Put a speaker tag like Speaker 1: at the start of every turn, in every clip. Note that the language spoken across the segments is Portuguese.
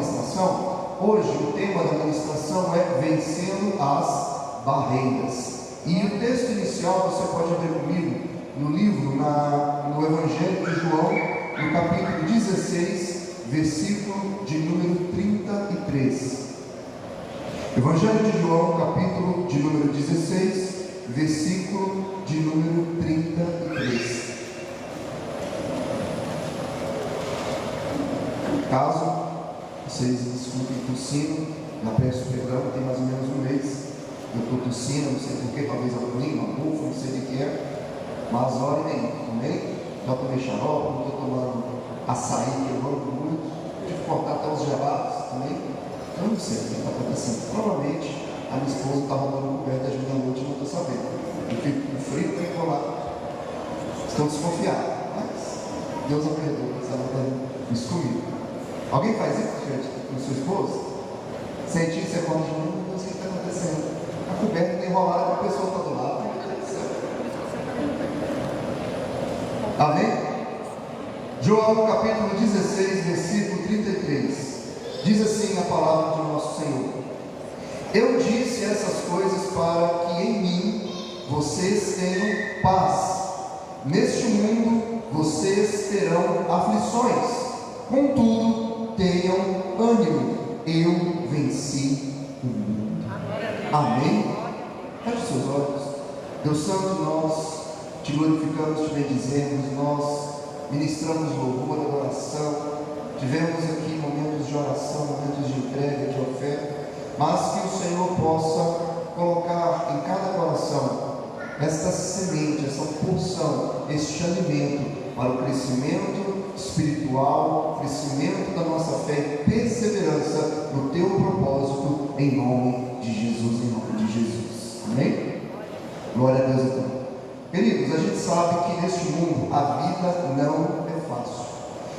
Speaker 1: ministração, hoje o tema da ministração é Vencendo as Barreiras. E o texto inicial você pode abrir comigo no livro, no Evangelho de João, no capítulo 16, versículo de número 33. Evangelho de João, capítulo de número 16, versículo de número 33. Caso vocês escutem tossindo, já peço perdão, tem mais ou menos um mês eu estou tossindo, não sei porquê, talvez a língua, uma bufa, não sei o que é, mas olhem aí, também, já tomei xarope, não estou tomando açaí, que eu amo muito, tive que cortar até os gelados também, eu não sei o que está acontecendo. Provavelmente a minha esposa está roubando coberta de da noite, não estou sabendo, porque o frio tem que rolar, estou desconfiado, mas Deus a perdoa, se ela está isso comigo. Alguém faz isso, gente, com sua esposa? Sentir, você pode dizer, meu Deus, o que está acontecendo? A coberta tem enrolado e a pessoa está do lado. Amém? João capítulo 16, versículo 33. Diz assim a palavra do nosso Senhor: Eu disse essas coisas para que em mim vocês tenham paz. Neste mundo vocês terão aflições. Contudo, tenham ânimo, eu venci o mundo. Amém? Feche seus olhos. Deus Santo, nós te glorificamos, te bendizemos, nós ministramos louvor, adoração, tivemos aqui momentos de oração, momentos de entrega, de oferta, mas que o Senhor possa colocar em cada coração esta semente, essa porção, este alimento para o crescimento espiritual, crescimento da nossa fé e perseverança no teu propósito, em nome de Jesus, em nome de Jesus. Amém? Glória a Deus. Então, queridos, a gente sabe que neste mundo a vida não é fácil.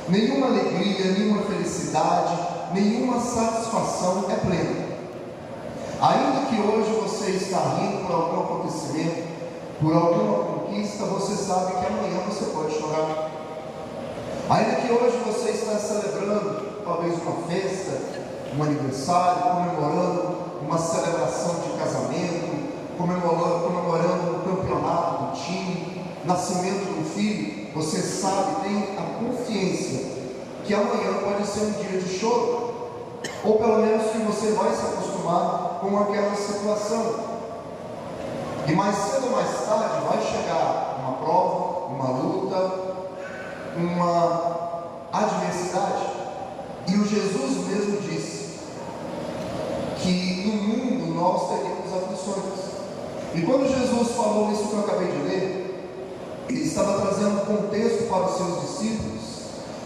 Speaker 1: Nenhuma alegria, nenhuma felicidade, nenhuma satisfação é plena. Ainda que hoje você está rindo por algum acontecimento, por alguma conquista, você sabe que amanhã você pode chorar. Ainda que hoje você está celebrando talvez uma festa, um aniversário, comemorando uma celebração de casamento, comemorando um campeonato do time, nascimento de um filho, você sabe, tem a consciência que amanhã pode ser um dia de choro, ou pelo menos que você vai se acostumar com aquela situação. E mais cedo ou mais tarde vai chegar uma prova, uma luta, uma adversidade. E o Jesus mesmo disse que no mundo nós teríamos aflições. E quando Jesus falou isso que eu acabei de ler, ele estava trazendo um contexto para os seus discípulos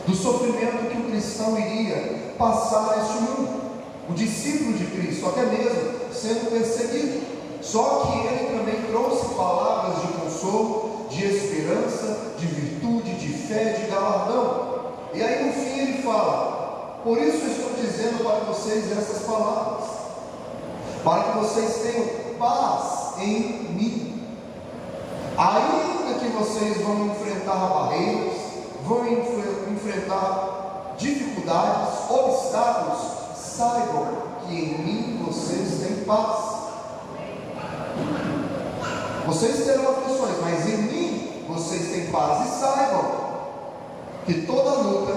Speaker 1: do sofrimento que o cristão iria passar neste mundo. O discípulo de Cristo, até mesmo sendo perseguido. Só que ele também trouxe palavras de consolo, de esperança, de virtude, de fé, de galardão. E aí no fim ele fala: por isso estou dizendo para vocês essas palavras, para que vocês tenham paz em mim. Ainda que vocês vão enfrentar barreiras, vão enfrentar dificuldades, obstáculos, saibam que em mim vocês têm paz. Vocês terão aflições, mas em mim vocês têm paz. E saibam que toda luta,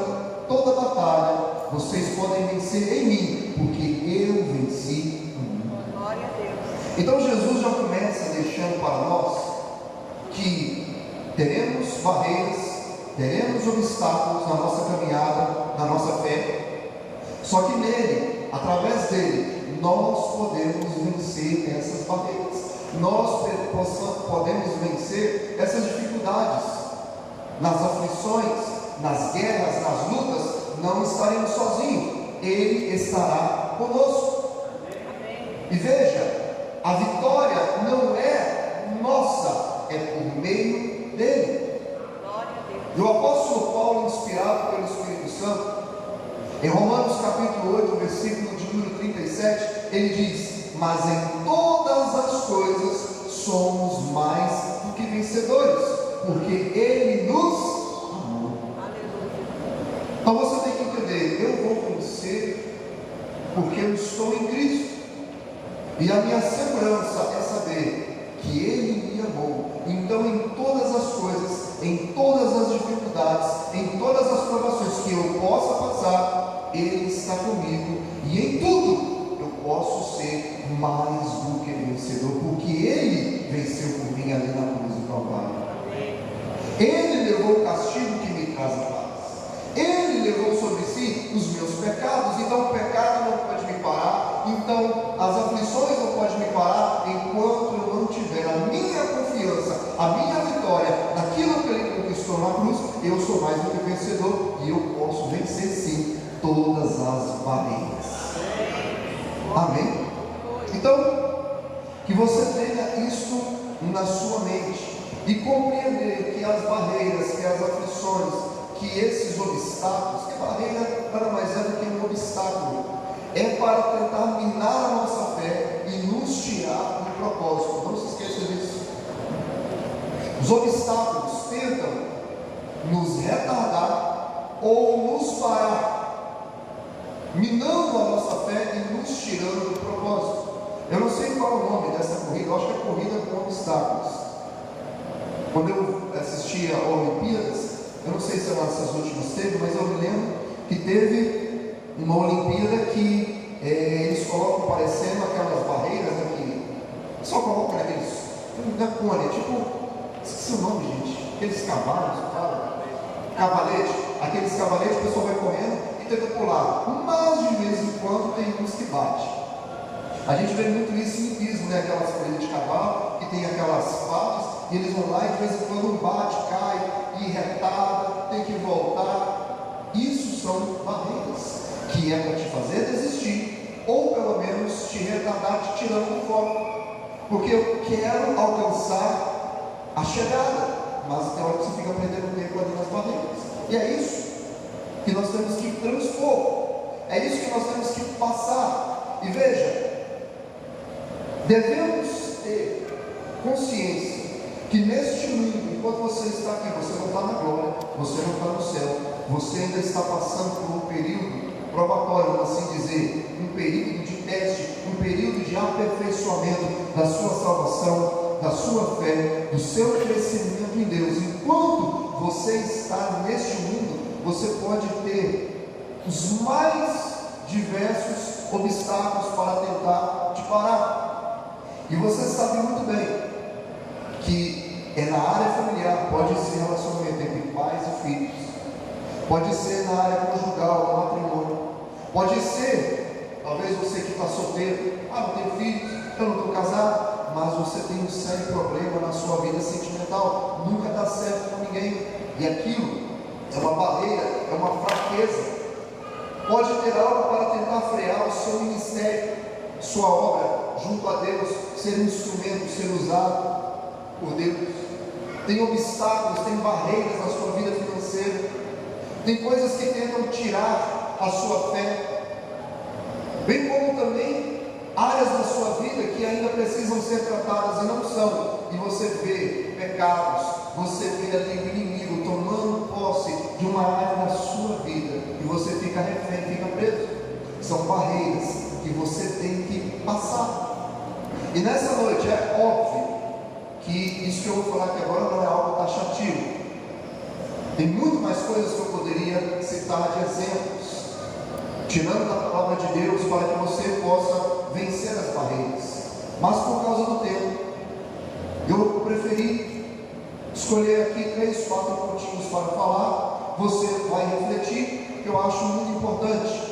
Speaker 1: toda batalha, vocês podem vencer em mim, porque eu venci o mundo. Glória a Deus. Então Jesus já começa deixando para nós que teremos barreiras, teremos obstáculos na nossa caminhada, na nossa fé. Só que nele, através dele, nós podemos vencer essas barreiras. Nós podemos vencer essas dificuldades. Nas aflições, nas guerras, nas lutas, não estaremos sozinhos. Ele estará conosco. E veja, a vitória não é nossa, é por meio dele. E o apóstolo Paulo, inspirado pelo Espírito Santo, em Romanos capítulo 8, versículo de número 37, ele diz: mas em todas as coisas somos mais do que vencedores, porque ele nos amou. Então você tem que entender: eu vou vencer porque eu estou em Cristo. E a minha segurança é saber que Ele me amou. Então, em todas as coisas, em todas as dificuldades, em todas as provações que eu possa passar, Ele está comigo. E em tudo eu posso ser mais do que vencedor, porque Ele venceu por mim ali na cruz do Calvário. Ele levou o castigo que me traz a paz. Ele levou sobre si os meus pecados. Então o pecado não pode me parar. Então as aflições não podem me parar enquanto eu não tiver a minha confiança, a minha vitória naquilo que Ele conquistou na cruz. Eu sou mais do que vencedor e eu posso vencer sim todas as barreiras. Amém? Então, que você tenha isso na sua mente e compreender que as barreiras, que as aflições, que esses obstáculos, que barreira nada mais é do que um obstáculo, é para tentar minar a nossa fé e nos tirar do propósito. Não se esqueça disso. Os obstáculos tentam nos retardar ou nos parar, minando a nossa fé e nos tirando do propósito. Eu não sei qual é o nome dessa corrida, eu acho que é corrida com obstáculos. Quando eu assistia a Olimpíadas, eu não sei se é uma dessas últimas teve, mas eu me lembro que teve uma Olimpíada que eles colocam parecendo aquelas barreiras aqui, só colocam naqueles, na cone, tipo, esqueci o nome, gente, aqueles cavalos, cavalete, aqueles cavaletes, o pessoal vai correndo e tenta pular, mas de vez em quando tem uns que bate. A gente vê muito isso em hipismo, né? Aquelas corridas de cavalo que tem aquelas partes e eles vão lá e de vez em quando um bate, cai e retarda, tem que voltar. Isso são barreiras que é para te fazer desistir ou pelo menos te retardar, te tirando do foco, porque eu quero alcançar a chegada, mas tem hora que você fica perdendo tempo ali nas barreiras. E é isso que nós temos que transpor, é isso que nós temos que passar. E veja, devemos ter consciência que neste mundo, enquanto você está aqui, você não está na glória, você não está no céu, você ainda está passando por um período probatório, vamos assim dizer, um período de teste, um período de aperfeiçoamento da sua salvação, da sua fé, do seu crescimento em Deus. Enquanto você está neste mundo, você pode ter os mais diversos obstáculos para tentar te parar. E você sabe muito bem que é na área familiar, pode ser relacionamento entre pais e filhos, pode ser na área conjugal, no matrimônio, pode ser, talvez você que está solteiro, não tenho filhos, eu não estou casado, mas você tem um sério problema na sua vida sentimental, nunca dá certo com ninguém, e aquilo é uma barreira, é uma fraqueza. Pode ter algo para tentar frear o seu ministério, sua obra junto a Deus, ser um instrumento, ser usado por Deus. Tem obstáculos, tem barreiras na sua vida financeira, tem coisas que tentam tirar a sua fé, bem como também áreas da sua vida que ainda precisam ser tratadas e não são, e você vê pecados, você vê ali o inimigo tomando posse de uma área da sua vida, e você fica refém, fica preso. São barreiras que você tem que passar. E nessa noite é óbvio que isso que eu vou falar aqui agora não é algo taxativo. Tem muito mais coisas que eu poderia citar de exemplos, tirando da palavra de Deus, para que você possa vencer as barreiras. Mas por causa do tempo, eu preferi escolher aqui 3, 4 pontinhos para falar. Você vai refletir, que eu acho muito importante.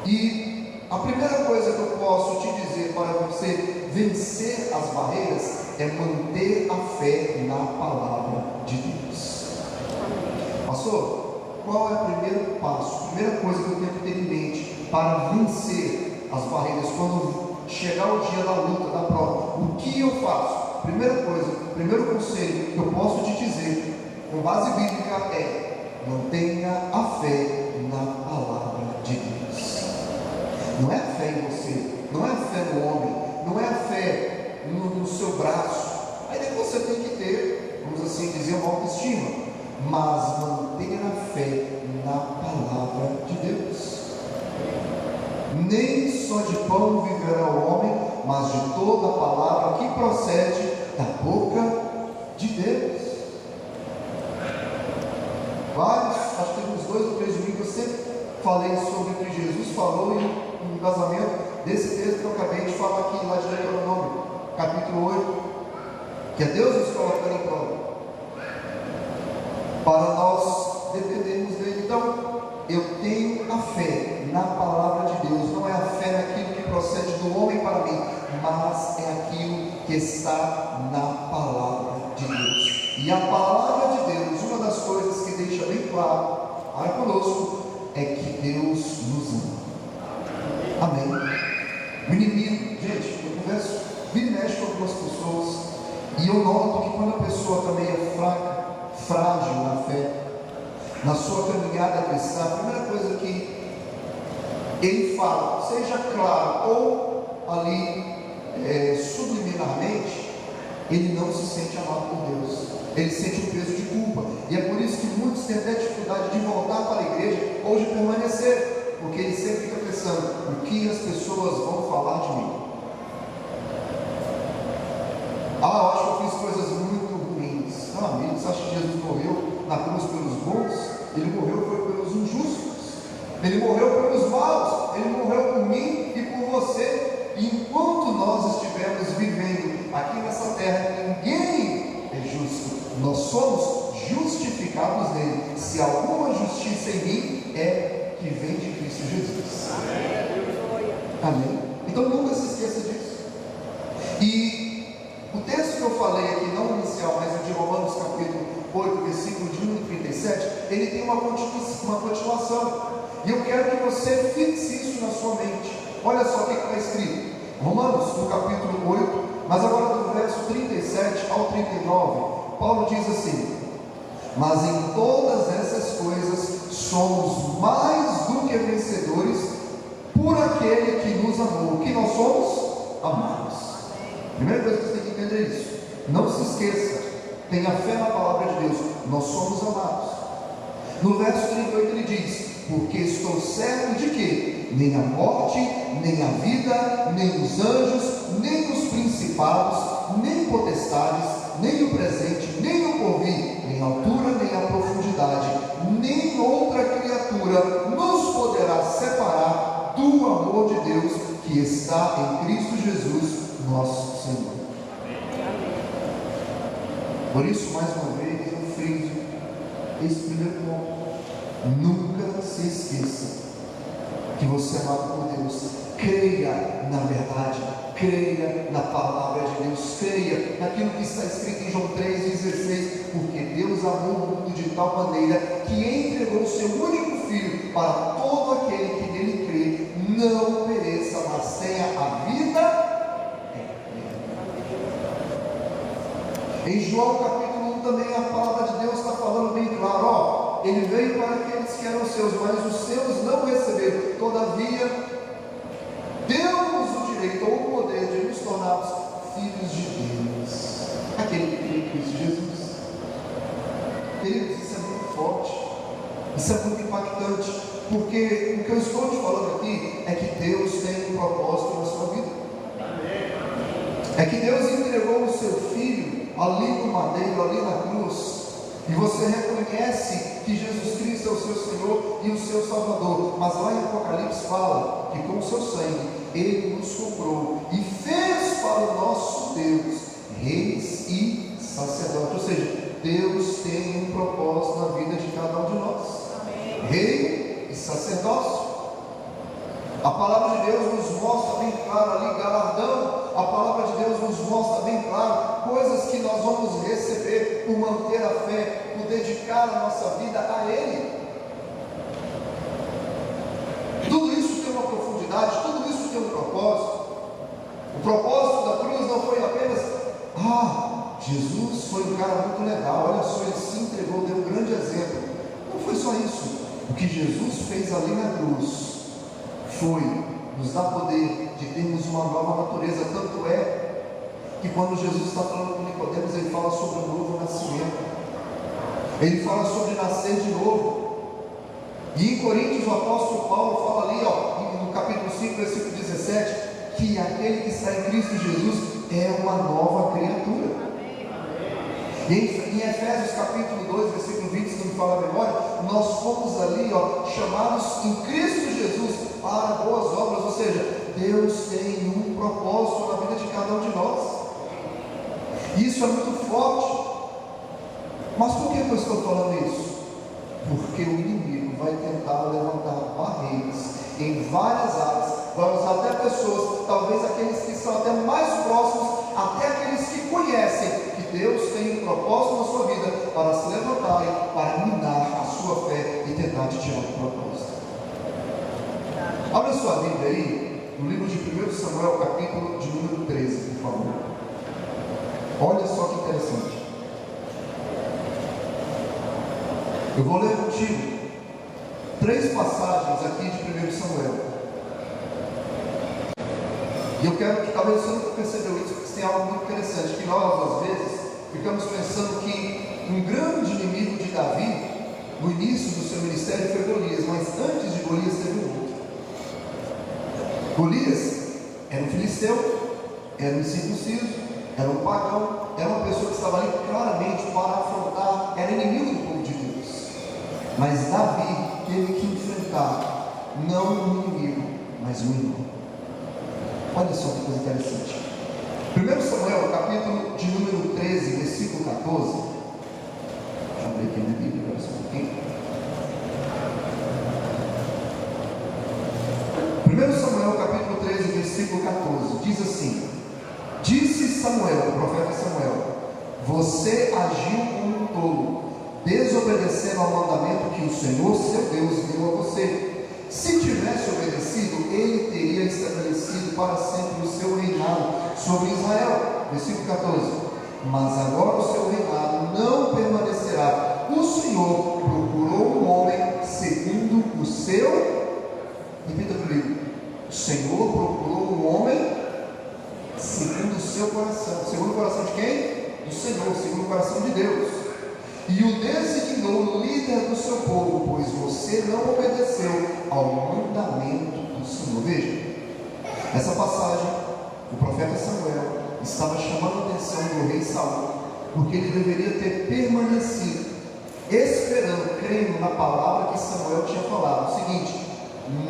Speaker 1: E a primeira coisa que eu posso te dizer para você vencer as barreiras é manter a fé na palavra de Deus. Pastor, qual é o primeiro passo? A primeira coisa que eu tenho que ter em mente para vencer as barreiras quando chegar o dia da luta, da prova? O que eu faço? Primeira coisa, primeiro conselho que eu posso te dizer com base bíblica é: mantenha a fé na palavra de Deus. Não é a fé em você, não é a fé no homem, não é a fé no seu braço. Ainda que você tem que ter, vamos assim dizer, uma autoestima, mas mantenha a fé na palavra de Deus. nem só de pão viverá o homem, mas de toda a palavra que procede da boca de Deus. Vários, acho que tem uns 2 ou 3 domingos, eu sempre falei sobre o que Jesus falou e o embasamento desse texto que eu acabei de falar aqui, lá de Deuteronômio, capítulo 8, que é Deus nos colocando em prova, para nós dependermos dele. Então, eu tenho a fé na palavra de Deus, não é a fé naquilo que procede do homem para mim, mas é aquilo que está na palavra de Deus. E a palavra de Deus, uma das coisas que deixa bem claro para conosco, é que Deus nos ama. Amém. O inimigo, gente, eu converso, vira e mexe com algumas pessoas, e eu noto que quando a pessoa também é fraca, frágil na fé, na sua caminhada cristã, a primeira coisa que ele fala, seja claro ou ali subliminarmente, ele não se sente amado por Deus, ele sente um peso de culpa, e é por isso que muitos têm até dificuldade de voltar para a igreja ou de permanecer, porque ele sempre fica pensando, o que as pessoas vão falar de mim? Eu acho que eu fiz coisas muito ruins. Não, amigo, você acha que Jesus morreu na cruz pelos bons? Ele morreu foi pelos injustos, ele morreu pelos maus, ele morreu por mim e por você. E enquanto nós estivermos vivendo aqui nessa terra, ninguém é justo, nós somos justificados nele. Se alguma justiça em mim, é que vem de Cristo Jesus. Amém? Então nunca se esqueça disso. E o texto que eu falei aqui, não inicial, mas o de Romanos capítulo 8, versículo de 1 e 37, ele tem uma continuação, e eu quero que você fixe isso na sua mente. Olha só o que está escrito, Romanos no capítulo 8, mas agora do verso 37 ao 39, Paulo diz assim: mas em todas essas coisas somos mais do que vencedores por aquele que nos amou. Que nós somos amados. Primeira coisa que você tem que entender é isso. Não se esqueça, tenha fé na palavra de Deus, nós somos amados. No verso 38 ele diz: porque estou certo de que nem a morte, nem a vida, nem os anjos, nem os principados, nem potestades, nem o presente, nem o porvir, nem a altura, nem a profundidade, nem outra criatura nos poderá separar do amor de Deus que está em Cristo Jesus, nosso Senhor. Por isso, mais uma vez, eu friso esse primeiro ponto. Nunca se esqueça que você é amado por Deus. Creia na verdade, creia na palavra de Deus, creia naquilo que está escrito em João 3,16, porque Deus amou o mundo de tal maneira que entregou o seu único Filho para todo aquele que nele crê, não pereça, mas tenha a vida. Em João capítulo 1 também a palavra de Deus está falando bem claro, ele veio para aqueles que eram seus, mas os seus não receberam, todavia deu-nos o direito ou o poder de nos tornarmos filhos de Deus, aquele que crê em Cristo Jesus. Queridos, isso é muito forte, isso é muito impactante, porque o que eu estou te falando aqui é que Deus tem um propósito na sua vida, é que Deus entregou o seu Filho ali no madeiro, ali na cruz, e você reconhece que Jesus Cristo é o seu Senhor e o seu Salvador, mas lá em Apocalipse fala que com o seu sangue Ele nos comprou e fez para o nosso Deus reis e sacerdotes. Ou seja, Deus tem um propósito na vida de cada um de nós. Amém. Rei e sacerdócio. A palavra de Deus nos mostra bem claro ali, galardão. A palavra de Deus nos mostra bem claro coisas que nós vamos receber por manter a fé, por dedicar a nossa vida a Ele. Tudo isso tem uma profundidade, tudo isso tem um propósito. O propósito da cruz não foi apenas, Jesus foi um cara muito legal, olha só, ele se entregou, deu um grande exemplo. Não foi só isso. O que Jesus fez ali na cruz foi nos dar poder de termos uma nova natureza. Tanto é que quando Jesus está falando com Nicodemos, ele fala sobre o novo nascimento, ele fala sobre nascer de novo. E em Coríntios o apóstolo Paulo fala ali, no capítulo 5, versículo 17, que aquele que está em Cristo Jesus é uma nova criatura. E em Efésios capítulo 2, versículo 20, se não me fala a memória, nós fomos ali, chamados em Cristo Jesus para boas obras, ou seja, Deus tem um propósito na vida de cada um de nós. E isso é muito forte. Mas por que eu estou falando isso? Porque o inimigo vai tentar levantar barreiras em várias áreas, vai usar até pessoas, talvez aqueles que são até mais próximos, até aqueles que conhecem que Deus tem um propósito na sua vida, para se levantarem, para minar a sua fé e tentar te tirar do propósito. Abra sua Bíblia aí, no livro de 1 Samuel, capítulo de número 13, por favor. Olha só que interessante. Eu vou ler contigo 3 passagens aqui de 1 Samuel. E eu quero que, talvez você nunca percebeu isso, porque tem algo muito interessante, que nós, às vezes, ficamos pensando que um grande inimigo de Davi, no início do seu ministério, foi Golias, mas antes de Golias teve um outro. Golias era um filisteu, era um incircunciso, era um pagão, era uma pessoa que estava ali claramente para afrontar, era inimigo do povo de Deus. Mas Davi teve que enfrentar, não um inimigo, mas um irmão. Olha só que coisa interessante. 1 Samuel, capítulo de número 13, versículo 14. Deixa eu abrir aqui a minha Bíblia para você um pouquinho. 1 Samuel, capítulo 13, versículo 14, diz assim: Disse Samuel, o profeta Samuel: Você agiu como um tolo, desobedecendo ao mandamento que o Senhor seu Deus deu a você. Se tivesse obedecido, ele teria estabelecido para sempre o seu reinado sobre Israel. Versículo 14. Mas agora o seu reinado não permanecerá. O Senhor procurou um homem segundo o seu. Repita comigo. O Senhor procurou um homem segundo o seu coração. Segundo o coração de quem? Do Senhor, segundo o coração de Deus. E o designou líder do seu povo, pois você não obedeceu ao mandamento do Senhor. Veja, essa passagem, o profeta Samuel estava chamando a atenção do rei Saul, porque ele deveria ter permanecido, esperando, crendo na palavra que Samuel tinha falado. O seguinte: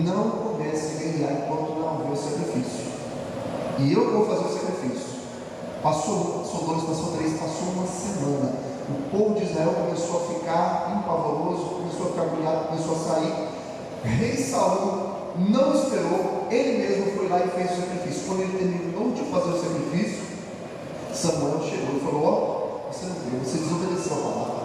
Speaker 1: não comece a guerrear enquanto não houver o sacrifício. E eu vou fazer o sacrifício. Passou 2, passou 3, passou uma semana. O povo de Israel começou a ficar empavoroso, começou a ficar agoniado, começou a sair. Rei Saul não esperou, ele mesmo foi lá e fez o sacrifício. Quando ele terminou de fazer o sacrifício, Samuel chegou e falou: você não viu, você desobedeceu a palavra.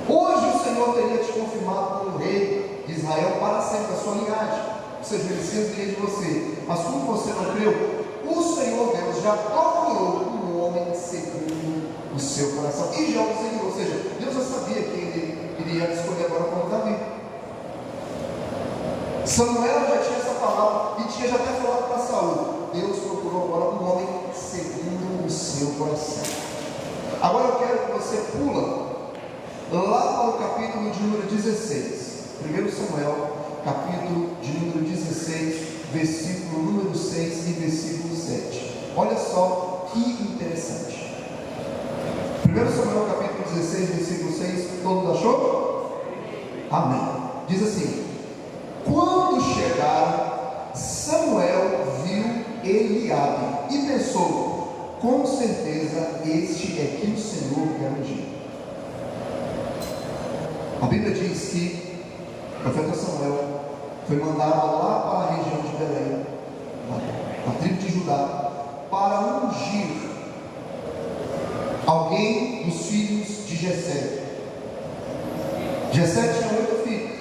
Speaker 1: Hoje o Senhor teria te confirmado como rei de Israel para sempre, a sua linhagem, ou seja, ele seria de você. Mas como você não creu, o Senhor Deus já procurou um homem segundo o seu coração, e já o seguiu. Ou seja, Deus já sabia que ele iria escolher agora como Davi. Samuel já tinha essa palavra e tinha já até falado para Saul: Deus procurou agora um homem segundo o seu coração. Agora eu quero que você pula lá para o capítulo de número 16. 1 Samuel, capítulo de número 16, versículo número 6 e versículo 7. Olha só que interessante. 1 Samuel, capítulo 16, versículo 6, todo achou? Amém. Diz assim: Quando chegaram, Samuel viu Eliabe e pensou: com certeza este é que o Senhor quer ungir. A Bíblia diz que o profeta Samuel foi mandado lá para a região de Belém, na tribo de Judá, para ungir alguém dos filhos de Jessé. Jessé tinha 8 filhos.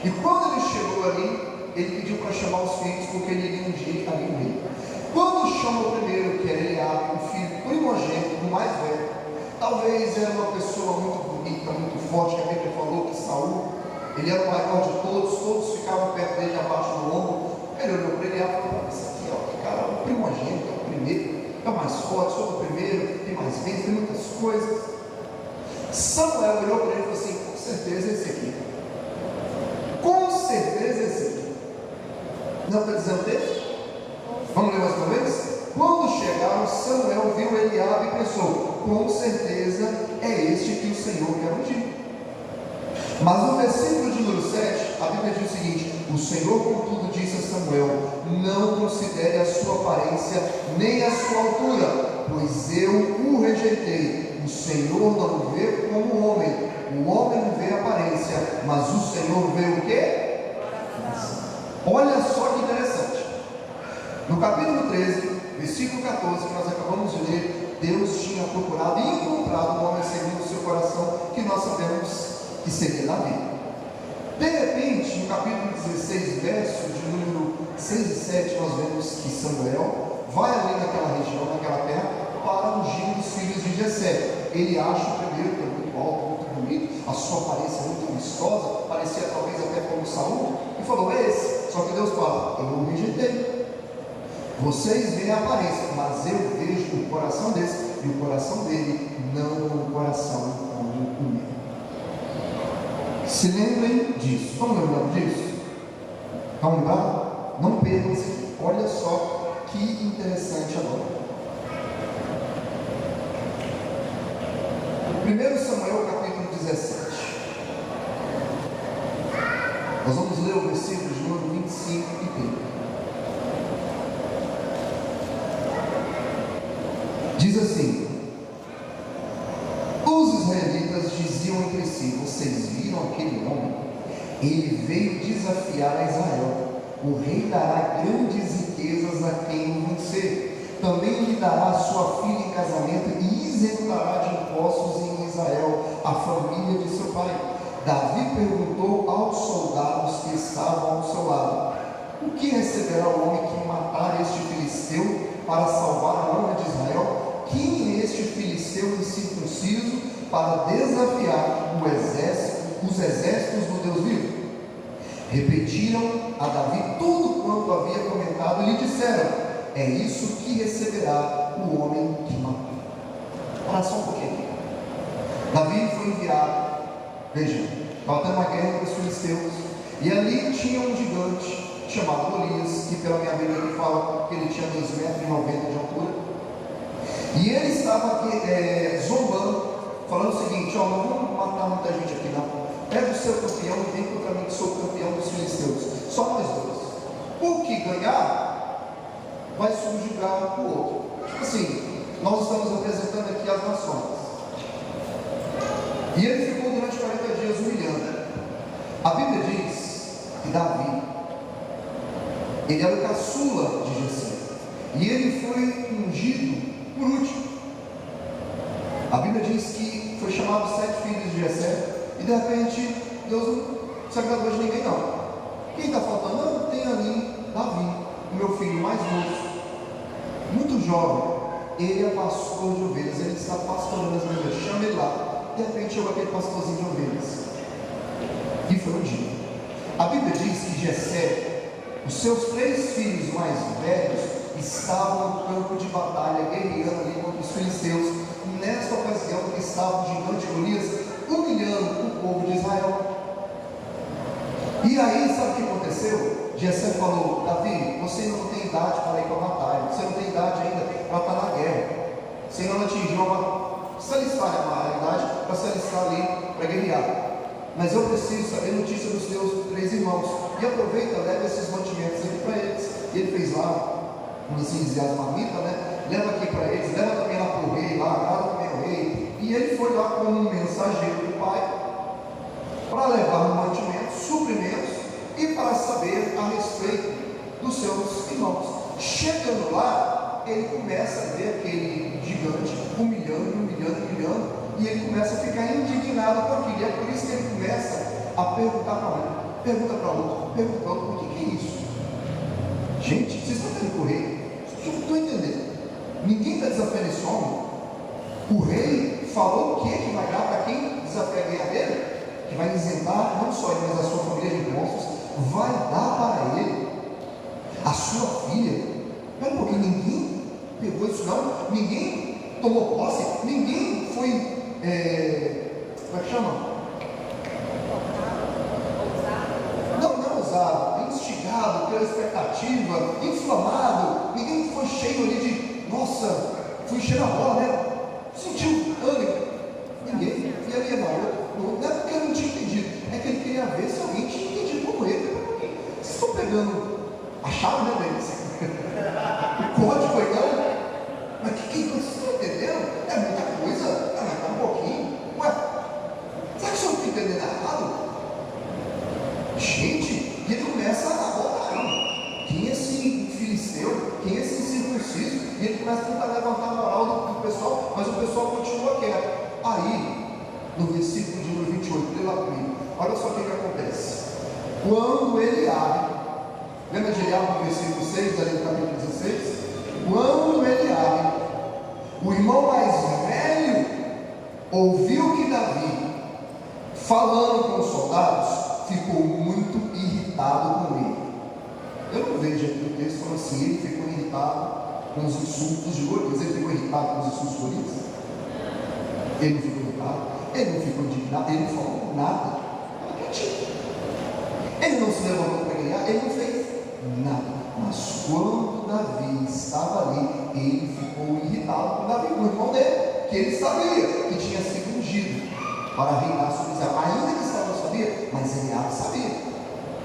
Speaker 1: E quando ele chegou ali, ele pediu para chamar os filhos, porque ele iria ungir ali o rei. Quando chama o primeiro, que era Eliabe, o filho primogênito, o mais velho, talvez era uma pessoa muito bonita, muito forte, que a Bíblia falou que Saul, ele era o maior de todos, todos ficavam perto dele, abaixo do ombro. Ele olhou para ele e falou: isso aqui, ó, que cara, o primogênito, é o primeiro, é o mais forte, sou o primeiro, tem mais bens, tem muitas coisas. Samuel olhou para ele e falou assim: com certeza esse aqui. Com certeza esse aqui. Não está dizendo o texto? Vamos ler mais uma vez? Quando chegaram, Samuel viu Eliabe e pensou: com certeza é este que o Senhor quer ungir. Mas no versículo de número 7, a Bíblia diz o seguinte: o Senhor contudo disse a Samuel: não considere a sua aparência nem a sua altura, pois eu o rejeitei. O Senhor não o vê como homem, o homem não vê a aparência, mas o Senhor vê o quê? Olha só que interessante. No capítulo 13, versículo 14, que nós acabamos de ler, Deus tinha procurado e encontrado um homem segundo o seu coração, que nós sabemos que seria Davi. De repente, no capítulo 16, verso de número 6 e 7, nós vemos que Samuel vai ali naquela região, naquela terra, para ungir um dos filhos de Jessé. Ele acha o primeiro, que é muito alto, muito bonito, a sua aparência muito vistosa, parecia talvez até como Saul, e falou: é esse. Só que Deus fala: eu o rejeitei. Vocês veem a aparência, mas eu vejo o coração desse, e o coração dele não é um coração como o meu. Se lembrem disso. Estão lembrando disso? Estão lembrando? Não percam isso aqui. Olha só que interessante agora. 1 Samuel capítulo 17. Nós vamos ler o versículo de número 25 e 30. Diz assim: os israelitas diziam entre si: vocês viram aquele homem? Ele veio desafiar a Israel. O rei dará grandes riquezas a quem o vencer. Também lhe dará sua filha em casamento e isentará de impostos em Israel a família de seu pai. Davi perguntou aos soldados que estavam ao seu lado: o que receberá o homem que matar este filisteu para salvar a honra de Israel? Quem é este filisteu incircunciso para desafiar os exércitos do Deus vivo? Repetiram a Davi tudo quanto havia comentado e lhe disseram: é isso que receberá o homem que matou. Olha só um pouquinho. Davi foi enviado. Veja, estava tendo uma guerra com os filisteus, e ali tinha um gigante chamado Golias, que pela minha Bíblia ele fala que ele tinha 2,90 metros de altura. E ele estava zombando, falando o seguinte: ó, não vamos matar muita gente aqui não. Pega o seu campeão e vem contra mim, que sou o campeão dos filisteus. Só nós dois. O que ganhar vai subjugar o outro. Tipo assim, nós estamos representando aqui as nações. E ele ficou durante 40 dias humilhando. A Bíblia diz que Davi, ele era o caçula de Jessé, e ele foi ungido por último. A Bíblia diz que foi chamado 7 filhos de Jessé, e de repente Deus não se agradou de ninguém não. Quem está faltando? Não, tem ali Davi, o meu filho mais moço, muito jovem. Ele é pastor de ovelhas, ele está pastorando as ovelhas, chama ele lá. De repente chegou aquele pastorzinho de ovelhas e foi ungido. A Bíblia diz que Jessé, os seus 3 filhos mais velhos, estavam no campo de batalha, guerreando ali contra os filisteus. Nesta ocasião estava o gigante Golias humilhando o povo de Israel. E aí, sabe o que aconteceu? Jessé falou: Davi, você ainda não tem idade para ir para a batalha, você não tem idade ainda para estar na guerra, você ainda não atingiu se alistar, é uma idade para se alistar ali, para guerrear. Mas eu preciso saber notícia dos teus 3 irmãos. E aproveita, leva esses mantimentos aqui para eles. E ele fez lá, vamos assim dizer, as marmitas, né? Leva aqui para eles, leva também lá para o rei, lá, agrada também ao rei. E ele foi lá como um mensageiro do pai, para levar mantimentos, suprimentos, e para saber a respeito dos seus irmãos. Chegando lá, ele começa a ver aquele gigante humilhando, e ele começa a ficar indignado com aquilo. E é por isso que ele começa a perguntar para um, pergunta para outro: o que é isso? Gente, vocês estão tendo com o rei? Eu não estou entendendo. Ninguém está desafiando esse homem. O rei falou o que vai dar para quem desafia a guerra dele? Que vai isentar não só ele, mas a sua família de impostos. Vai dar para ele a sua filha. Espera um pouquinho, ninguém pegou isso não? Ninguém tomou posse? Ninguém foi, como é que chama? Não é ousado, é instigado naquela expectativa, inflamado, ninguém foi cheio ali de, nossa, fui cheio na bola, né? Sentiu ânimo. Ninguém. E ali não é porque ele não tinha entendido, é que ele queria ver se alguém tinha entendido como ele. Vocês estão pegando a chave, né, deles? O código aí, não? Mas o que vocês estão entendendo? É muita coisa. Ah, mas um pouquinho. Ué, será que o senhor não está entendendo errado? Gente, e ele começa a botar, quem é esse filisteu? Quem é esse incircunciso? E ele começa a tentar levantar a moral do pessoal, mas o pessoal continua quieto. Aí, no versículo de número 28, lê lá comigo, olha só o que acontece. Quando ele abre, lembra de Eliabe no versículo 6, ali no capítulo 16? Quando ele abre, o irmão mais velho ouviu que Davi, falando com os soldados, ficou muito irritado com ele. Eu não vejo aqui o texto falando assim, ele ficou irritado com os insultos de Golias. Ele ficou irritado com os insultos de Golias? Ele não ficou irritado, ele não ficou indignado, ele não falou nada. Ele não se levantou para ganhar, ele não fez nada. Mas quando Davi estava ali, ele ficou irritado com Davi, com o irmão dele, que ele sabia que tinha sido ungido para reinar sobre Israel. Ainda que Saul não sabia, mas Eliabe sabia.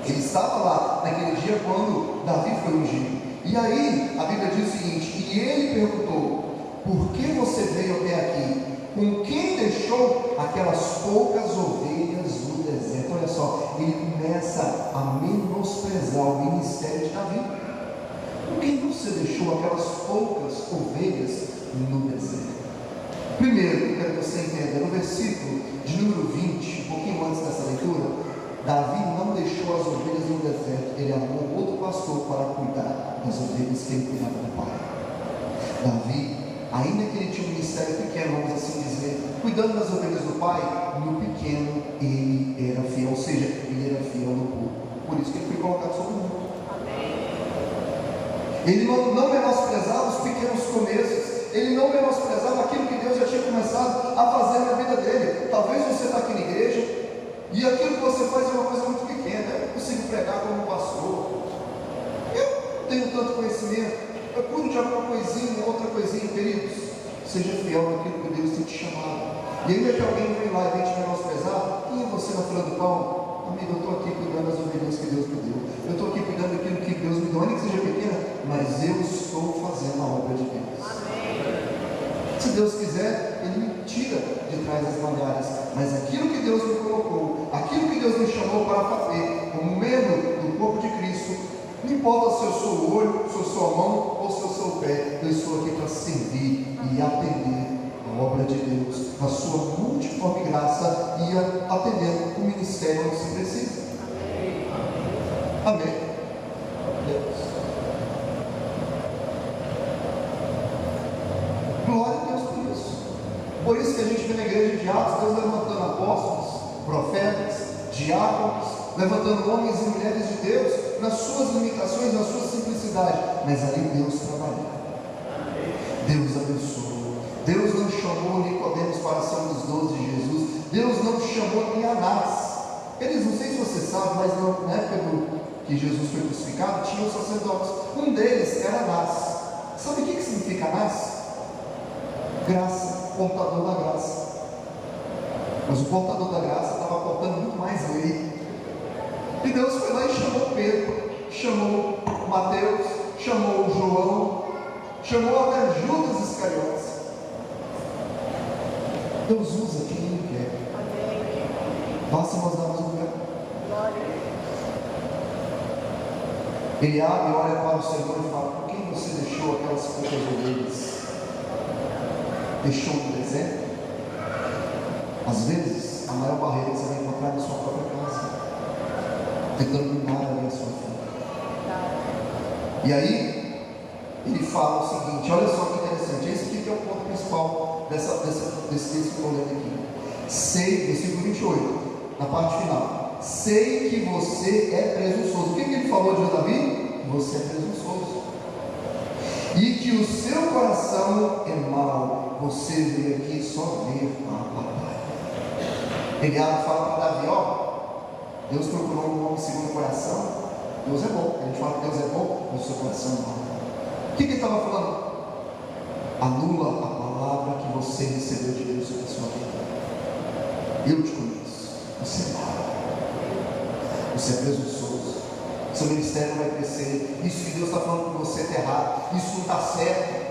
Speaker 1: Ele estava lá naquele dia quando Davi foi ungido. E aí a Bíblia diz o seguinte: e ele perguntou, por que você veio até aqui? Com quem deixou aquelas poucas ovelhas no deserto? Olha só, ele começa a menosprezar o ministério de Davi. Com quem você deixou aquelas poucas ovelhas no deserto? Primeiro, eu quero que você entenda, no versículo de número 20, um pouquinho antes dessa leitura, Davi não deixou as ovelhas no deserto, ele arrumou outro pastor para cuidar das ovelhas que ele cuidava do pai. Davi, ainda que ele tinha um ministério pequeno, vamos assim dizer, cuidando das ovelhas do pai, no pequeno ele era fiel, ou seja, ele era fiel no povo. Por isso que ele foi colocado sobre o mundo. Ele não menosprezava os pequenos começos, ele não menosprezava aquilo que Deus já tinha começado a fazer na vida dele. Talvez você está aqui na igreja e aquilo que você faz é uma coisa muito pequena. Eu não consigo pregar como pastor, eu não tenho tanto conhecimento, eu cuido de alguma coisinha, outra coisinha. Queridos, seja fiel naquilo que Deus tem te chamado. E ainda que alguém vem lá e vem te menosprezar, quem é você na fila do pão? Amigo, eu estou aqui cuidando das ovelhas que Deus me deu, eu estou aqui cuidando daquilo que Deus me deu, ainda que seja pequena, mas eu estou fazendo a obra de Deus. Se Deus quiser, Ele me tira de trás das malhadas, mas aquilo que Deus me colocou, aquilo que Deus me chamou para fazer, como membro do corpo de Cristo, não importa se eu sou o olho, se eu sou a mão ou se eu sou o pé, eu estou aqui para servir e atender a obra de Deus, na sua multiforme graça, e atendendo o ministério onde se precisa. Amém. Deus. Glória a Deus por isso. Por isso que a gente vê na igreja de Atos, Deus levantando apóstolos, profetas, diáconos, levantando homens e mulheres de Deus, nas suas limitações, na sua simplicidade, mas ali Deus trabalhou. Deus abençoou. Deus não chamou Nicodemos para ser um dos 12 de Jesus. Deus não chamou nem Anás. Eles, não sei se você sabe, mas na época que Jesus foi crucificado, tinha os sacerdotes. Um deles era Anás. Sabe o que significa Anás? Graça, portador da graça. Mas o portador da graça estava portando muito mais lei. E Deus foi lá e chamou Pedro, chamou Mateus, chamou João, chamou até Judas Iscariotes. Deus usa quem Ele quer. Basta nós darmos lugar. Ele abre e olha para o Senhor e fala: por que você deixou aquelas poucas ovelhas? Deixou no deserto? Às vezes, a maior barreira que você vai encontrar é na sua própria casa, tentando minar ali a sua vida. E aí, ele fala o seguinte: olha só que interessante, esse aqui que é o ponto principal desse texto que eu estou lendo aqui. Sei, versículo 28, na parte final: sei que você é presunçoso. O que ele falou de Davi? Você é presunçoso, e que o seu coração é mau. Você veio aqui só ver a batalha. Ele fala para Davi: ó, Deus procurou um homem segundo o coração, Deus é bom. A gente fala que Deus é bom, mas o seu coração não. O que ele estava falando? Anula a palavra que você recebeu de Deus sobre a sua vida. Eu te conheço. Você é mau. Você é presunçoso. Seu ministério vai crescer. Isso que Deus está falando com você está errado. Isso não está certo.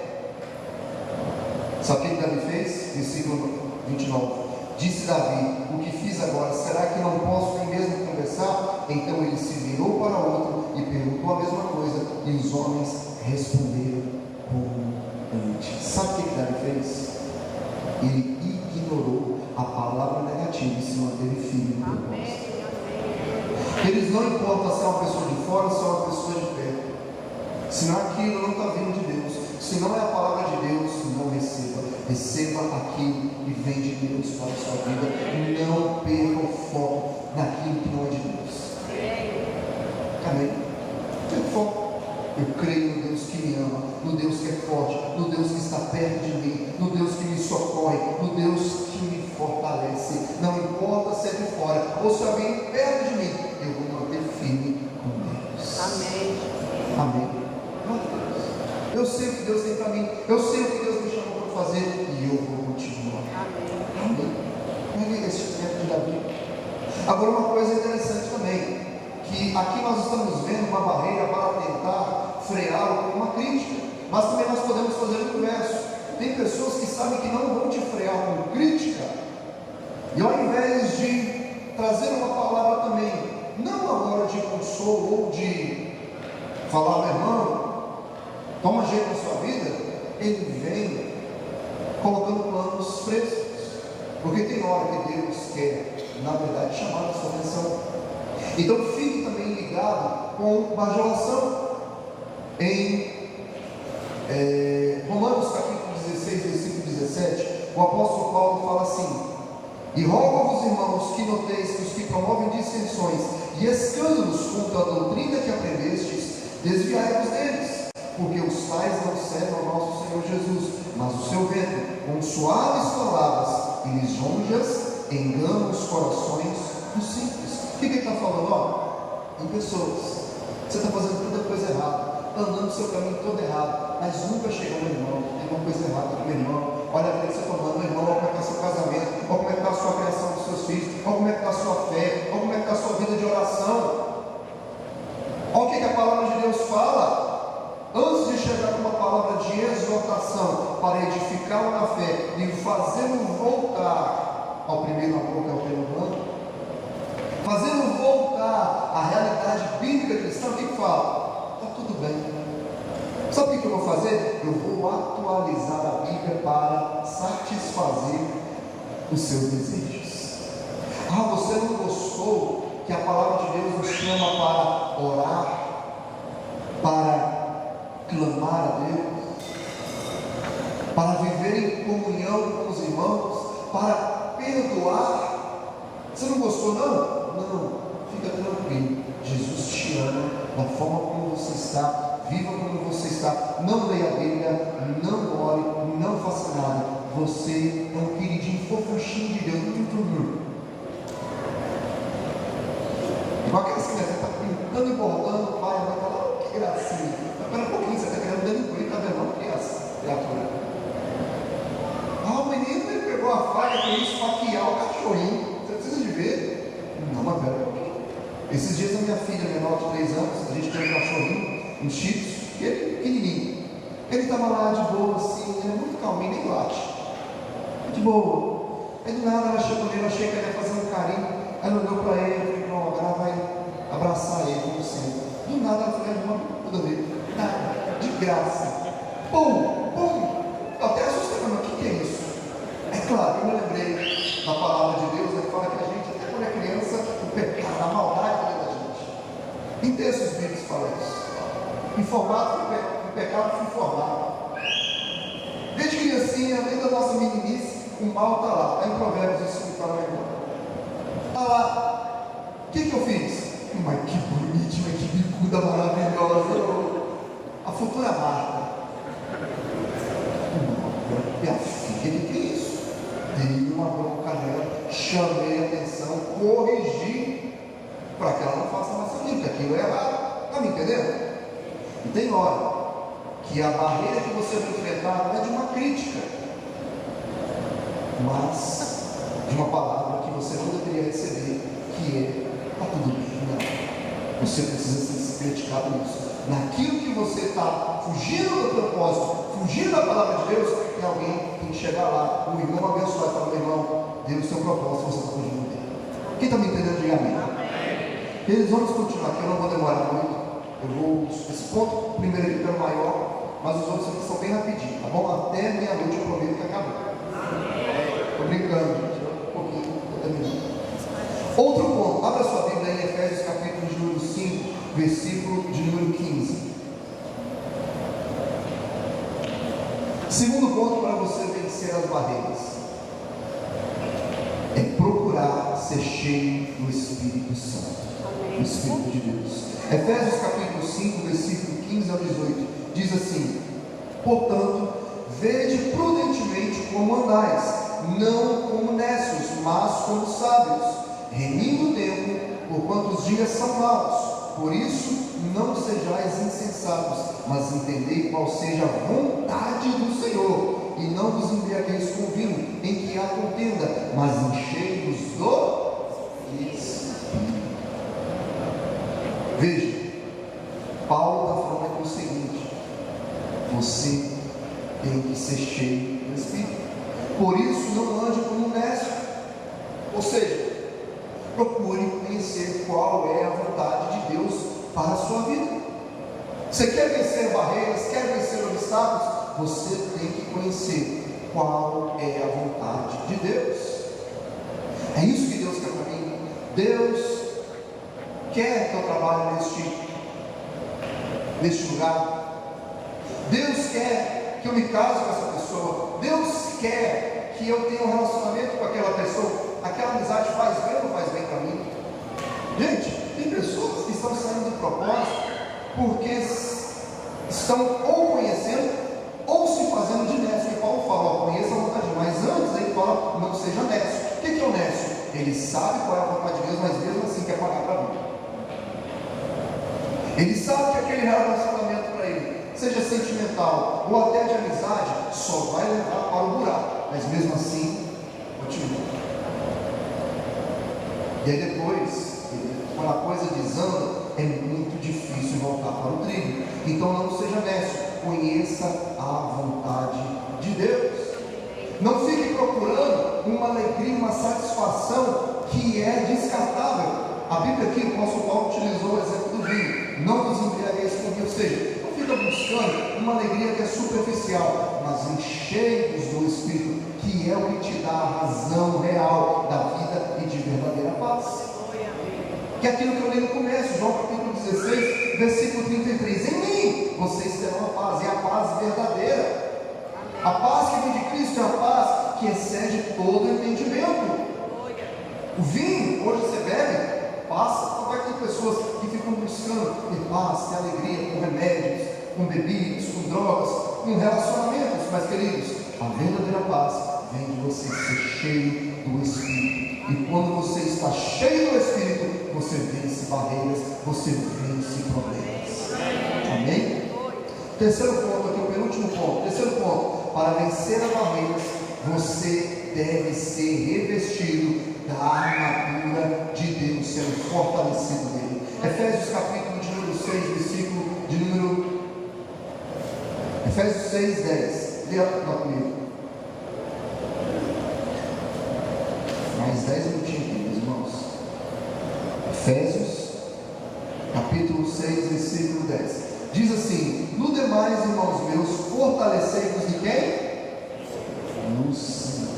Speaker 1: Sabe o que Davi fez? Versículo 29. Disse Davi: o que fiz agora, será que não posso nem mesmo conversar? Então ele se virou para outro e perguntou a mesma coisa, e os homens responderam como antes. Sabe o que Davi fez? Ele ignorou a palavra negativa e se manteve firme no propósito. Eles não importa se é uma pessoa de fora ou se é uma pessoa de perto. Se não aquilo não está vindo de Deus, se não é a palavra de Deus, não receba. Receba aquilo que vem de Deus para a sua vida. Não perca o foco naquilo que não é de Deus. Amém? Perca o foco. Eu creio no Deus que me ama, no Deus que é forte, no Deus que está perto de mim, no Deus que me socorre, no Deus que me fortalece. Não importa se é de fora ou se alguém perto de mim, eu vou manter firme com Deus.
Speaker 2: Amém.
Speaker 1: Amém. Eu sei o que Deus tem para mim, eu sei o que Deus me chamou para fazer e eu vou continuar. Amém. Amém. Esse tempo de Davi. Agora, uma coisa interessante também, que aqui nós estamos vendo uma barreira para tentar freá-lo com uma crítica, mas também nós podemos fazer o inverso. Tem pessoas que sabem que não vão te frear com crítica, e ao invés de trazer uma palavra também, não agora de consolo ou de falar, meu irmão, toma jeito na sua vida, ele vem colocando planos frescos, porque tem hora que Deus quer, na verdade, chamar a sua atenção. Então fique também ligado com bajulação. Em Romanos capítulo 16, versículo 17, o apóstolo Paulo fala assim: e rogo-vos, irmãos, que noteis que os que promovem dissensões e escândalos contra a doutrina que aprendestes, desviai-vos deles, porque os tais não servem ao nosso Senhor Jesus, mas o seu vento, com suaves palavras e lisonjas, enganam os corações dos simples. O que ele está falando? Ó, em pessoas, você está fazendo toda coisa errada, está andando o seu caminho todo errado, mas nunca chegou, meu irmão, tem uma coisa errada com meu irmão. Olha a vida que você está tomando, meu irmão, olha como é que está seu casamento, olha como é que está a sua criação dos seus filhos, olha como é que está a sua fé, olha como é que está a sua vida de oração. Olha o que a palavra de Deus fala. Antes de chegar com uma palavra de exortação para edificá-lo na fé e fazê-lo voltar ao primeiro amor, que é o pelo branco, fazê-lo voltar à realidade bíblica cristã, o que fala? Está tudo bem. Sabe o que eu vou fazer? Eu vou atualizar a Bíblia para satisfazer os seus desejos. Ah, você não gostou que a palavra de Deus nos chama para orar, para clamar a Deus, para viver em comunhão com os irmãos, para perdoar? Você não gostou não? Não, fica tranquilo. Jesus te ama da forma como você está, viva como você está. Não leia a Bíblia, não ore, não faça nada. Você é um queridinho fofuchinho de Deus. Igual aquelas crianças que estão pintando e bordando, o pai vai falar, oh, que gracinha. Espera um pouquinho, você está querendo delinquir, está vendo? Não, criatura. Ah, o menino ele pegou a faca para esfaquear o cachorrinho. Você precisa de ver? Não, mas pera um pouquinho. Esses dias a minha filha menor de 3 anos, a gente tem um cachorrinho, um shih tzu, e ele pequenininho. Ele estava lá de boa assim, ele é muito calminho, nem late. De boa. Aí do nada ela chegou nele, achei que ela ia fazer um carinho. Ela olhou para ele, falei, não, agora vai abraçar ele, como sempre. Do nada ela falou, irmão, tudo bem. Nada, de graça. Pum, pum. Eu até assustei, mas o que é isso? É claro, eu me lembrei da palavra de Deus, ele fala que a gente, até quando é criança, o pecado, a maldade dentro da gente. Em textos bíblicos fala isso. Informado o pecado foi formado. Desde criancinha, desde a nossa meninice, o mal está lá. Está em Provérbios, isso que fala agora. Está lá. O que eu fiz? Mas que bonitinha, que bicuda maravilhosa. A futura Marta. Minha filha, que é isso? Dei uma bronca nela, chamei a atenção, corrigi, para que ela não faça mais aquilo, porque aquilo é errado. entendendo? E tem hora que a barreira que você vai enfrentar não é de uma crítica, mas de uma palavra que você não deveria receber, que é: está tudo bem. Não, você precisa ser criticado nisso. Naquilo que você está fugindo do propósito, fugindo da palavra de Deus, tem alguém que tem que chegar lá, um irmão abençoado, e falar: meu irmão, Deus, seu propósito, você está fugindo dele. Quem está me entendendo, diga amém. Eles vamos continuar aqui, eu não vou demorar muito. Eu vou, esse ponto primeiro aqui pelo maior, mas os outros aqui são bem rapidinho, tá bom? Até meia-noite eu prometo que acabou. Estou brincando, gente, um pouquinho, estou terminando. Outro ponto, abra sua Bíblia em Efésios capítulo de número 5, versículo de número 15. Segundo ponto para você vencer as barreiras é procurar ser cheio do Espírito Santo, do Espírito de Deus. Efésios capítulo 5, versículo 15 ao 18, diz assim: portanto, vede prudentemente como andais, não como nécios, mas como sábios, remindo o tempo, porquanto os dias são maus. Por isso, não sejais insensatos, mas entendei qual seja a vontade do Senhor, e não vos embriagueis com vinho, em que há contenda, mas enchei-vos do Espírito. Veja, Paulo está falando aqui o seguinte: você tem que ser cheio do Espírito. Por isso, não ande como um nécio. Ou seja, procure conhecer qual é a vontade de Deus para a sua vida. Você quer vencer barreiras, quer vencer obstáculos, você tem que conhecer qual é a vontade de Deus. É isso que Deus quer para mim. Deus quer que eu trabalhe neste lugar. Deus quer que eu me case com essa pessoa. Deus quer que eu tenha um relacionamento com aquela pessoa. Aquela amizade faz bem ou não faz bem para mim? Gente, tem pessoas que estão saindo do propósito porque estão ou conhecendo ou se fazendo de nécio. E Paulo fala: ó, conheça a vontade de Deus. Mas antes ele fala: não seja nécio. O que é o nécio? Ele sabe qual é a vontade de Deus, mas mesmo assim quer pagar para mim. Ele sabe que aquele relacionamento para ele, seja sentimental ou até de amizade, só vai levar para o buraco, mas mesmo assim continua. E aí depois, quando a coisa desanda, é muito difícil voltar para o trilho. Então não seja nécio, conheça a vontade de Deus. Não fique procurando uma alegria, uma satisfação que é descartável. A Bíblia aqui, o apóstolo Paulo utilizou o exemplo do vinho: não vos embriagueis com vinho. Ou seja, não fica buscando uma alegria que é superficial, mas enchei-vos do Espírito, que é o que te dá a razão real da vida e de verdadeira paz. Que é aquilo que eu li no começo, João capítulo 16, versículo 33. Em mim vocês terão a paz, e a paz verdadeira. A paz que vem de Cristo é a paz que excede todo entendimento. O vinho, hoje você bebe, passa. Então vai ter pessoas que ficam buscando ter paz, ter alegria com remédios, com bebidas, com drogas, com relacionamentos. Mas queridos, a verdadeira paz vem de você ser cheio do Espírito. E quando você está cheio do Espírito, você vence barreiras, você vence problemas. Amém? Terceiro ponto aqui, o penúltimo ponto. Terceiro ponto: para vencer as barreiras, você deve ser revestido da armadura de Deus, sendo fortalecido nele. Efésios capítulo de número 6, versículo de número Efésios 6, 10. Leia lá comigo. Mais 10 minutinhos aqui, meus irmãos. Efésios capítulo 6, versículo 10. Diz assim: no demais, irmãos meus, fortalecei-vos de quem? No Senhor.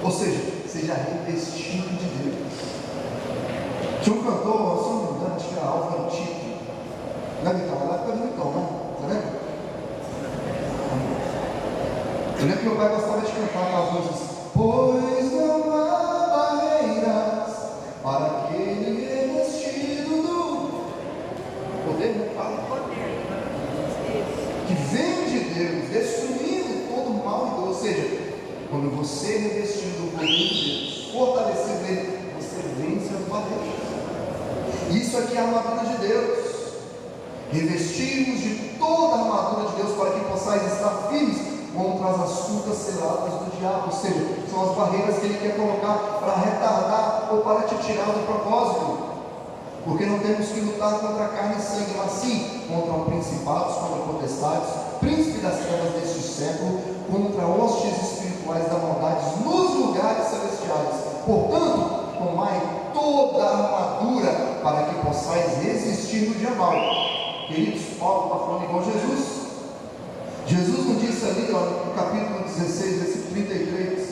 Speaker 1: Ou seja, seja revestido de Deus. Tinha um cantor, nós somos mudando, acho que era Álvaro Tito. Não é, Vitão? Ela fica do Vitão, né? Tá vendo? Eu lembro que meu pai gostava de cantar aquelas músicas: pois não há barreiras para aquele revestido do poder, né? Que vem de Deus, destruindo todo mal e dor. Ou seja, quando você é revestido do poder de Deus, fortalecido nele, você vence as barreiras. Isso aqui é a armadura de Deus. Revestimos de toda a armadura de Deus para que possais estar firmes contra as astutas ciladas do diabo. Ou seja, são as barreiras que ele quer colocar para retardar ou para te tirar do propósito. Porque não temos que lutar contra carne e sangue, mas sim contra principados, contra potestades, príncipe das trevas deste século, contra hostes espirituais da maldade nos lugares celestiais. Portanto, tomai toda a armadura para que possais resistir no dia mau. Queridos, Paulo está falando igual Jesus. Jesus nos disse ali, ó, no capítulo 16, versículo 33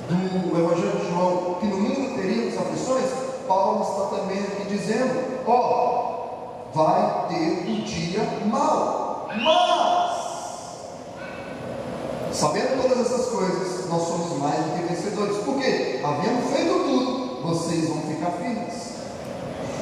Speaker 1: do Evangelho de João, que no mundo teríamos aflições. Paulo está também aqui dizendo, ó, vai ter um dia mau, mas, sabendo todas essas coisas, nós somos mais do que vencedores. Por quê? Havendo feito tudo, vocês vão ficar firmes.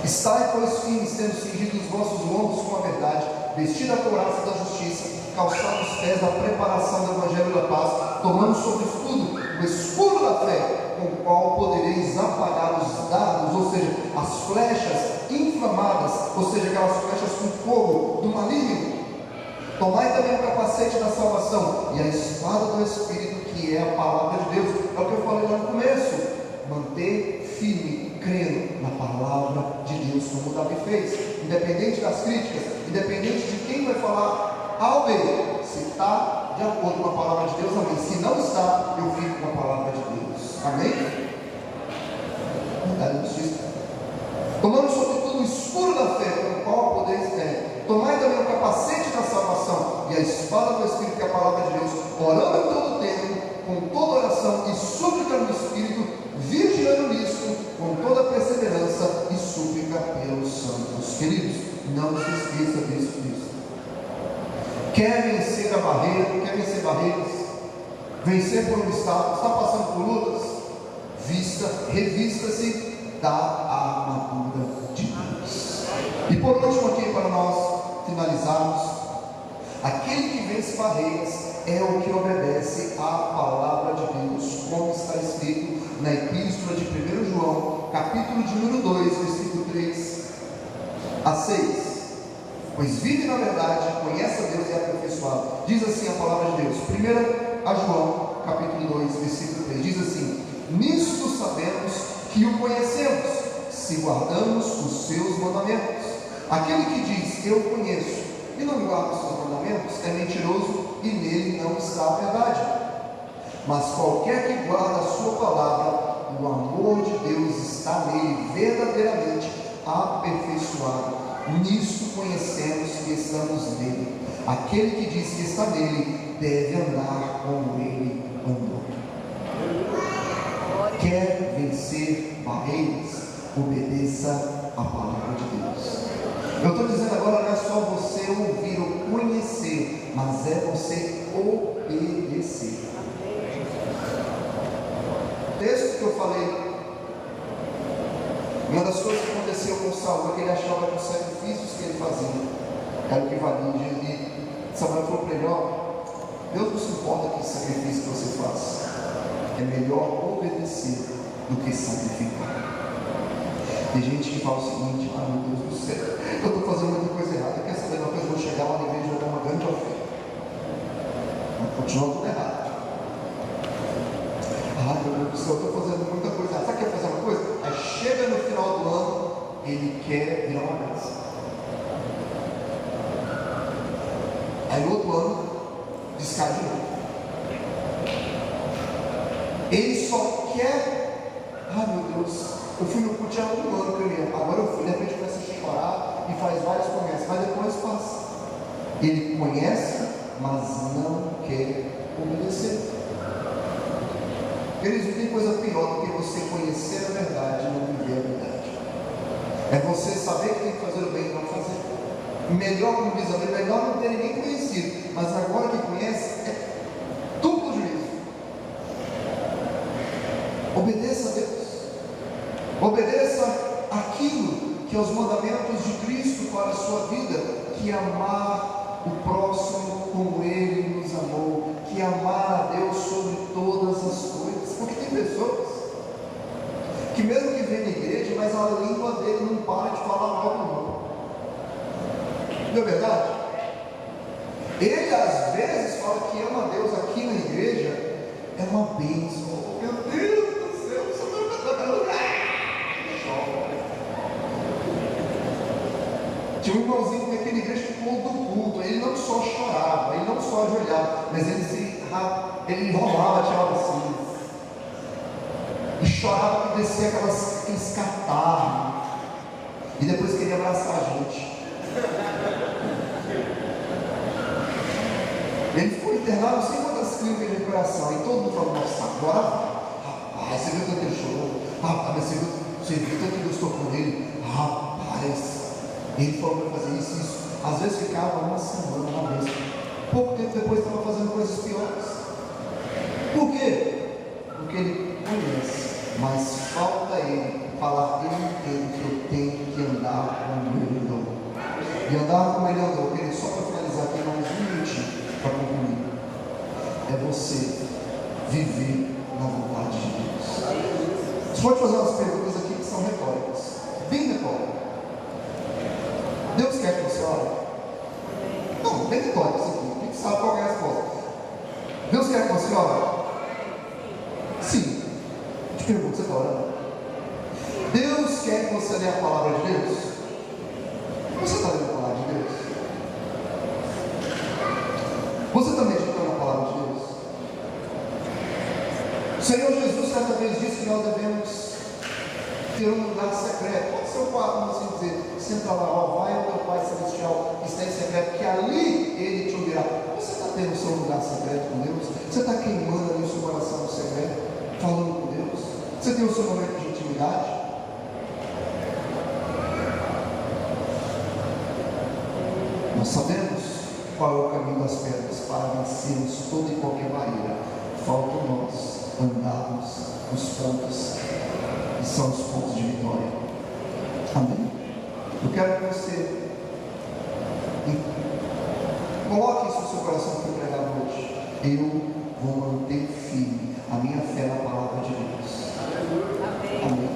Speaker 1: Estai, pois, firmes, tendo cingido os vossos lombos com a verdade, vestido a couraça da justiça, calçado os pés da preparação do Evangelho da paz, tomando sobre tudo o escudo da fé, com o qual podereis apagar os dardos, ou seja, as flechas inflamadas, ou seja, aquelas flechas com fogo do maligno. Tomai também o capacete da salvação e a espada do Espírito, que é a palavra de Deus. É o que eu falei lá no começo. Manter firme, crendo na palavra de Deus, como Davi fez, independente das críticas, independente de quem vai falar ao bem. Se está de acordo com a palavra de Deus, amém. Se não está, eu fico com a palavra de Deus, amém? Tomando sobretudo o escudo da fé, com o qual podeis ter. Tomai também o capacete da salvação e a espada do Espírito, que é a palavra de Deus, orando em todo o tempo, com toda oração e súplica no Espírito, vigiando nisso, com toda perseverança e súplica pelos santos. Queridos, não se esqueça disso. Quer vencer a barreira, quer vencer barreiras, vencer por obstáculos, está passando por lutas, revista-se da armadura de Deus. E por último aqui, para nós finalizarmos, aquele que vence barreiras é o que obedece à palavra de Deus, como está escrito na epístola de 1 João, capítulo de número 2, versículo 3 a 6. Pois vive na verdade, conhece a Deus e é aperfeiçoado. Diz assim a palavra de Deus, 1 João, capítulo 2, versículo 3, diz assim: nisto sabemos que o conhecemos, se guardamos os seus mandamentos. Aquele que diz, eu conheço, e não guarda os seus mandamentos, é mentiroso, e nele não está a verdade. Mas qualquer que guarda a sua palavra, o amor de Deus está nele verdadeiramente aperfeiçoado. Nisto conhecemos que estamos nele. Aquele que diz que está nele deve andar como ele andou. Quer vencer barreiras? Obedeça a palavra de Deus. Eu estou dizendo agora, não é só você ouvir ou conhecer, mas é você obedecer. O texto que eu falei, uma das coisas que aconteceu com Saul é que ele achava que os sacrifícios que ele fazia era o que valia. E Samuel falou para ele: ó, Deus não se importa com o sacrifício que você faz, é melhor obedecer do que sacrificar. Tem gente que fala o seguinte: ah, meu Deus do céu, eu estou fazendo muita coisa errada, quer saber uma coisa? Eu vou chegar lá na igreja e vou dar uma grande oferta, mas continua tudo errado. Ah, meu Deus do céu, eu estou fazendo muita coisa errada. Sabe o que é fazer uma coisa? Aí chega no final do ano, ele quer virar uma bênção. Aí no outro ano, descai de novo. Ele só quer, ah meu Deus, eu fui no culto há um ano que eu ia, agora eu fui, de repente começa a chorar e faz várias promessas, mas depois passa. Ele conhece, mas não quer obedecer. Queridos, não tem coisa pior do que você conhecer a verdade e não viver a verdade. É você saber que tem que fazer o bem e não fazer. Melhor, como diz a Bíblia, melhor não ter ninguém conhecido, mas agora que conhece, é duplo juízo. Obedeça a Deus. Obedeça aquilo que é os mandamentos de Cristo para a sua vida, que é amar o próximo como Ele nos amou, que é amar a Deus sobre todas as coisas. Porque tem pessoas que mesmo que vêm na igreja, mas a língua dele não para de falar mal Não é verdade? Ele às vezes fala que ama Deus aqui na igreja, é uma bênção. Meu Deus do céu, o Senhor está tocando. Tinha um irmãozinho naquela igreja que pulou do culto. Ele não só chorava, ele não só ajoelhava, mas ele enrolava, tirava assim. E chorava que descia aqueles catarros. E depois queria abraçar a gente. Ele ficou internado, não sei quantas clínicas de recuperação. E todo mundo falou: nossa, agora, rapaz, você viu tanto que ele chorou? Rapaz, você viu tanto que Deus tocou nele? Rapaz, ele falou para fazer isso. Às vezes ficava uma semana na mesa. Pouco tempo depois estava fazendo coisas piores. Por quê? Porque ele conhece, mas falta ele falar: eu entendo que eu tenho que andar como ele andou. E andar como ele andou, querido, só para finalizar aqui, mais um minutinho para concluir. É você viver na vontade de Deus. Você pode fazer umas perguntas aqui que são retóricas, bem retóricas. Deus quer que você ore? Não, bem retórico isso aqui. A gente sabe qual é a resposta. Deus quer que você ore? Sim. Eu te pergunto, você está orando? Deus quer que você lê a palavra de Deus? Você está lendo a palavra de Deus? Você está meditando a palavra de Deus? O Senhor Jesus certa vez disse que nós devemos ter um lugar secreto. Pode ser o quarto, vamos assim dizer. Senta lá, ó, vai ao teu Pai Celestial que está em secreto, que ali Ele te ouvirá. Você está tendo o seu lugar secreto com Deus? Você está queimando ali o seu coração no secreto, falando com Deus? Você tem o seu momento de intimidade? Nós sabemos qual é o caminho das pedras para vencermos toda e qualquer barreira. Falta nós andarmos nos pontos que são os pontos de vitória. Amém? Eu quero que você coloque isso no seu coração para pregar hoje. Eu vou manter firme a minha fé na palavra de Deus. Amém?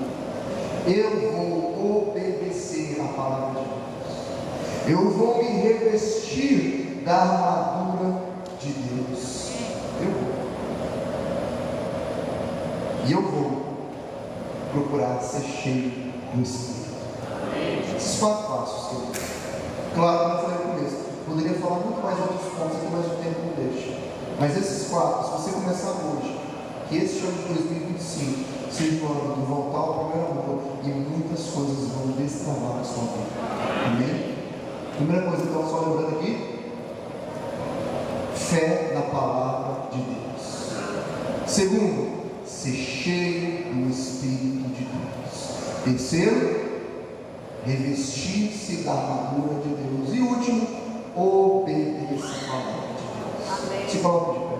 Speaker 1: Eu vou obedecer a palavra de Deus. Eu vou me revestir da armadura de Deus. Eu vou. E eu vou procurar ser cheio do Espírito. Esses 4 passos que eu fiz. Claro, não falei no começo. Poderia falar muito mais de outros pontos aqui, mas o tempo não deixa. Mas esses 4, se você começar hoje, que esse ano de 2025 seja o ano de voltar ao primeiro amor, e muitas coisas vão destravar na sua vida. Amém? Primeira coisa, então, só lembrando aqui: fé na palavra de Deus. Segundo, ser cheio do Espírito de Deus. Terceiro, revestir-se da armadura de Deus. E último, obedecer a palavra de Deus.
Speaker 2: Amém.
Speaker 1: Se coloca de pé.